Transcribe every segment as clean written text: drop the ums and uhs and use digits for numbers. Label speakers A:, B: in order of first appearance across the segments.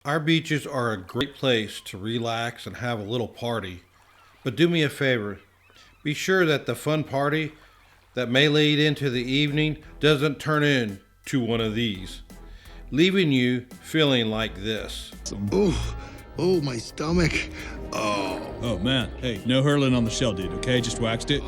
A: Our beaches are a great place to relax and have a little party. But do me a favor, be sure that the fun party that may lead into the evening doesn't turn into one of these, leaving you feeling like this.
B: Oh, my stomach.
C: Oh man, hey, no hurling on the shell, dude, okay? Just waxed it.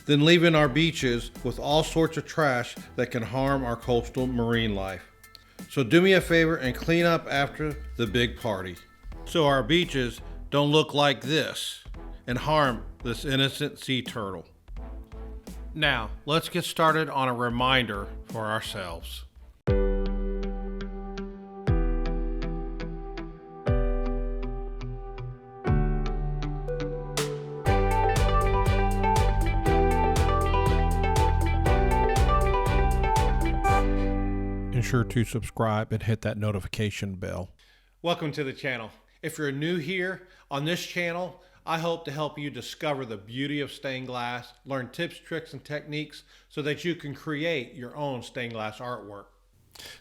A: Then leaving our beaches with all sorts of trash that can harm our coastal marine life. So do me a favor and clean up after the big party, so our beaches don't look like this and harm this innocent sea turtle. Now, let's get started on a reminder for ourselves. Ensure to subscribe and hit that notification bell. Welcome to the channel. If you're new here on this channel, I hope to help you discover the beauty of stained glass, learn tips, tricks, and techniques so that you can create your own stained glass artwork.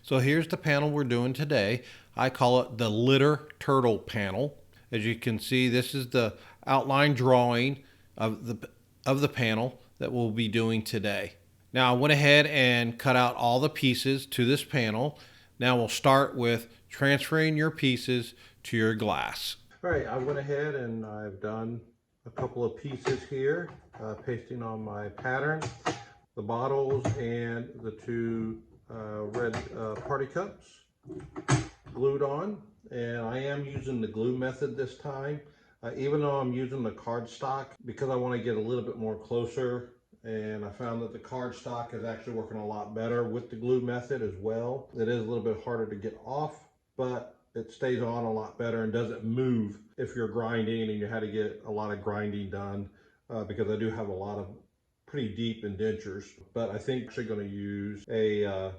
A: So here's the panel we're doing today. I call it the litter turtle panel. As you can see, this is the outline drawing of the panel that we'll be doing today. Now I went ahead and cut out all the pieces to this panel. Now we'll start with transferring your pieces to your glass. All right, I went ahead and I've done a couple of pieces here, pasting on my pattern, the bottles and the two red party cups glued on. And I am using the glue method this time, even though I'm using the cardstock, because I want to get a little bit more closer. And I found that the cardstock is actually working a lot better with the glue method as well. It is a little bit harder to get off, but it stays on a lot better and doesn't move if you're grinding and you had to get a lot of grinding done, because I do have a lot of pretty deep indentures. But I think I'm actually going to use a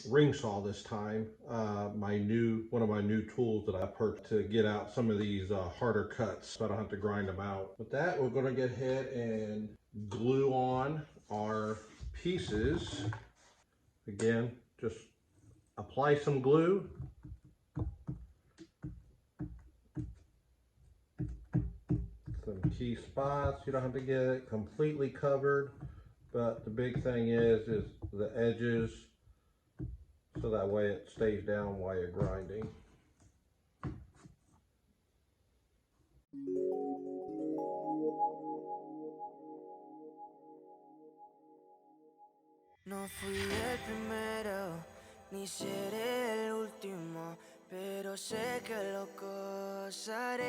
A: ring saw this time, one of my new tools that I purchased to get out some of these harder cuts so I don't have to grind them out. With that, we're going to get ahead and glue on our pieces. Again, just apply some glue. Some key spots. You don't have to get it completely covered, but the big thing is the edges, so that way it stays down while you're grinding.
D: No fui el primero, ni seré el último, pero sé que lo gozaré.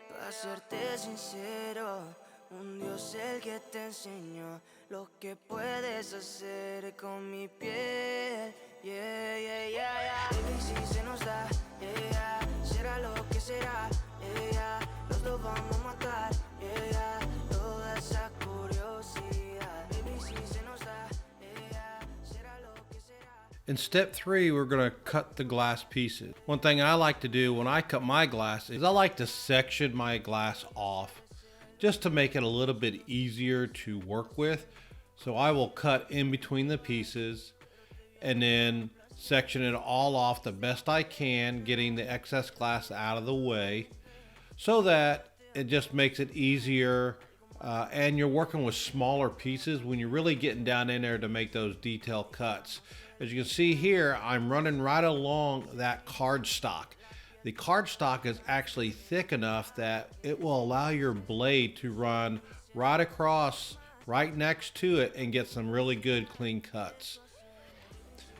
D: Para serte sincero, un Dios el que te enseñó lo que puedes hacer con mi piel. Yeah, yeah, yeah, yeah. Baby, si se nos da, yeah, será lo que será, yeah, los dos vamos a matar, yeah, toda esa curiosidad. Baby, si se nos da, yeah, será lo que será.
A: In step 3, we're going to cut the glass pieces. One thing I like to do when I cut my glass is I like to section my glass off just to make it a little bit easier to work with. So I will cut in between the pieces and then section it all off the best I can, getting the excess glass out of the way so that it just makes it easier. And you're working with smaller pieces when you're really getting down in there to make those detail cuts. As you can see here, I'm running right along that cardstock. The cardstock is actually thick enough that it will allow your blade to run right across, right next to it, and get some really good clean cuts.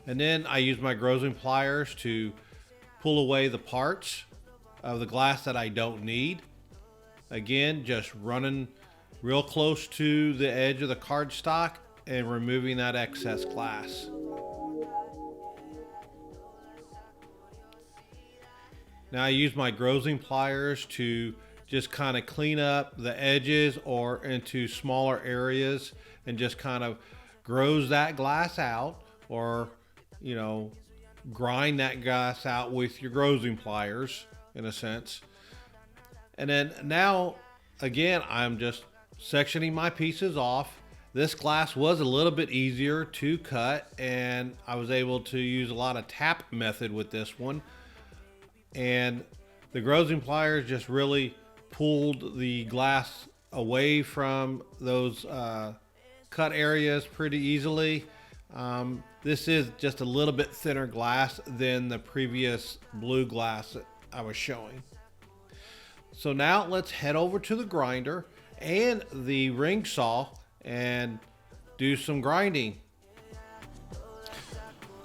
A: And then I use my grazing pliers to pull away the parts of the glass that I don't need. Again, just running real close to the edge of the cardstock and removing that excess glass. Now I use my grazing pliers to just kind of clean up the edges or into smaller areas and just kind of grows that glass out, or grind that glass out with your grazing pliers in a sense. And then now again, I'm just sectioning my pieces off This glass was a little bit easier to cut, and I was able to use a lot of tap method with this one. And the grossing pliers just really pulled the glass away from those cut areas pretty easily. This is just a little bit thinner glass than the previous blue glass that I was showing. So now let's head over to the grinder and the ring saw and do some grinding.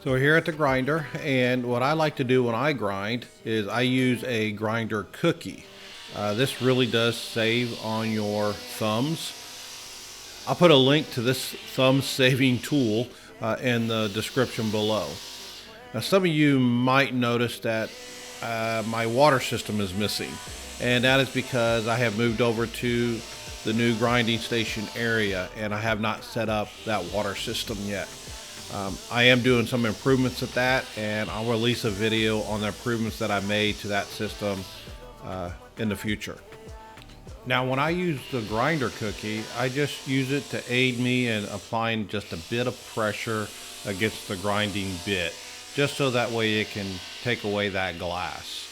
A: So we're here at the grinder, and what I like to do when I grind is I use a grinder cookie. This really does save on your thumbs. I'll put a link to this thumb saving tool in the description below. Now, some of you might notice that my water system is missing, and that is because I have moved over to the new grinding station area and I have not set up that water system yet. I am doing some improvements at that, and I'll release a video on the improvements that I made to that system in the future. Now, when I use the grinder cookie, I just use it to aid me in applying just a bit of pressure against the grinding bit, just so that way it can take away that glass.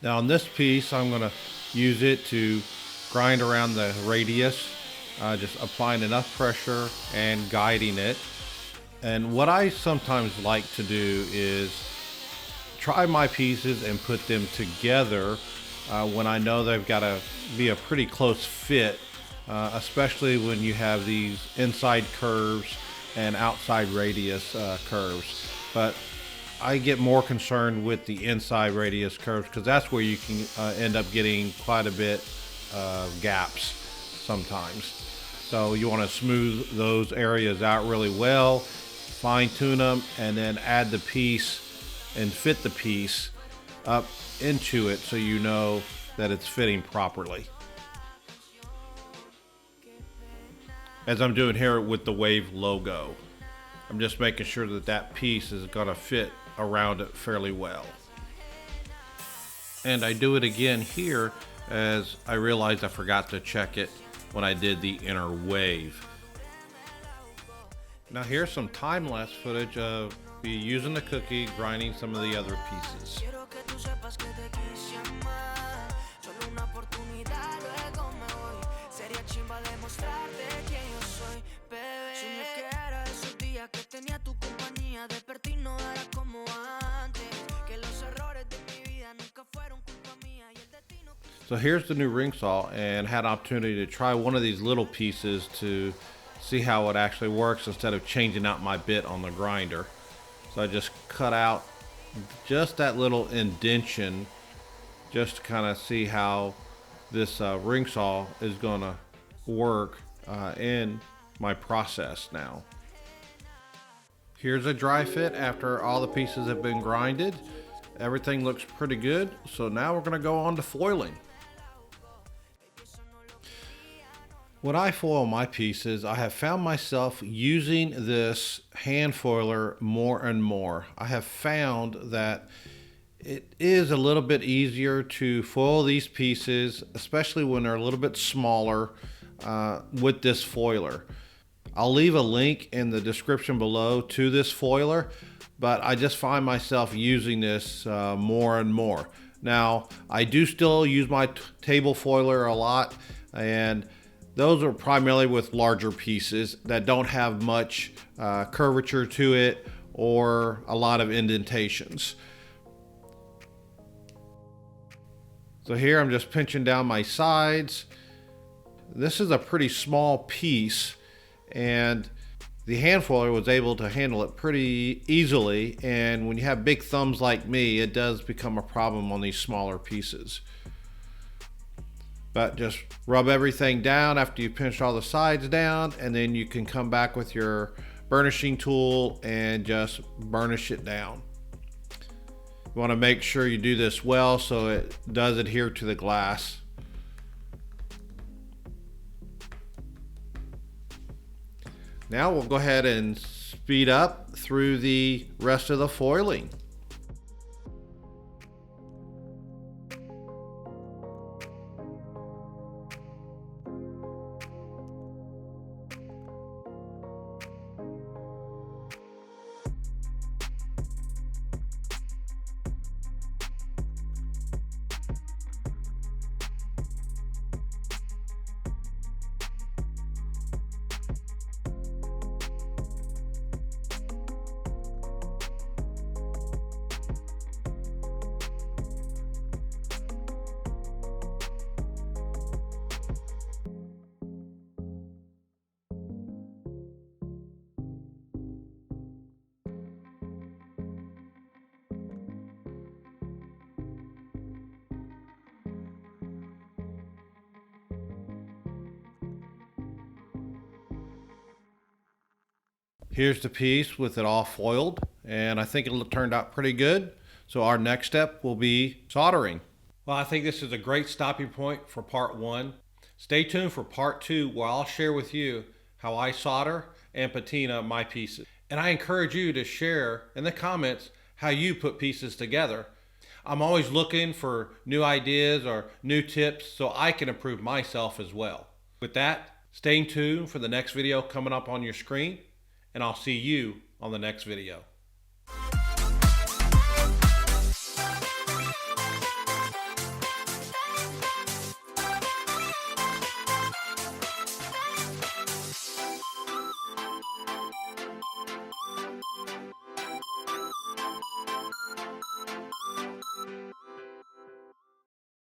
A: Now on this piece, I'm going to use it to grind around the radius, just applying enough pressure and guiding it. And what I sometimes like to do is try my pieces and put them together when I know they've got to be a pretty close fit, especially when you have these inside curves and outside radius curves. But I get more concerned with the inside radius curves because that's where you can end up getting quite a bit of gaps sometimes. So you want to smooth those areas out really well, fine tune them, and then add the piece and fit the piece up into it so you know that it's fitting properly. As I'm doing here with the Wave logo, I'm just making sure that that piece is going to fit around it fairly well. And I do it again here as I realized I forgot to check it when I did the inner wave. Now here's some time-lapse footage of me using the cookie, grinding some of the other pieces. So here's the new ring saw, and had an opportunity to try one of these little pieces to see how it actually works instead of changing out my bit on the grinder. So I just cut out just that little indentation just to kind of see how this ring saw is going to work in my process now. Here's a dry fit after all the pieces have been grinded. Everything looks pretty good, so now we're going to go on to foiling. When I foil my pieces, I have found myself using this hand foiler more and more. I have found that it is a little bit easier to foil these pieces, especially when they're a little bit smaller, with this foiler. I'll leave a link in the description below to this foiler, but I just find myself using this more and more. Now, I do still use my table foiler a lot, and those are primarily with larger pieces that don't have much curvature to it or a lot of indentations. So here I'm just pinching down my sides. This is a pretty small piece, and the hand foiler was able to handle it pretty easily, and when you have big thumbs like me, it does become a problem on these smaller pieces. But just rub everything down after you pinch all the sides down, and then you can come back with your burnishing tool and just burnish it down. You want to make sure you do this well so it does adhere to the glass. Now we'll go ahead and speed up through the rest of the foiling. Here's the piece with it all foiled, and I think it turned out pretty good. So our next step will be soldering. Well, I think this is a great stopping point for part 1. Stay tuned for part 2, where I'll share with you how I solder and patina my pieces. And I encourage you to share in the comments how you put pieces together. I'm always looking for new ideas or new tips so I can improve myself as well. With that, stay tuned for the next video coming up on your screen, and I'll see you on the next video.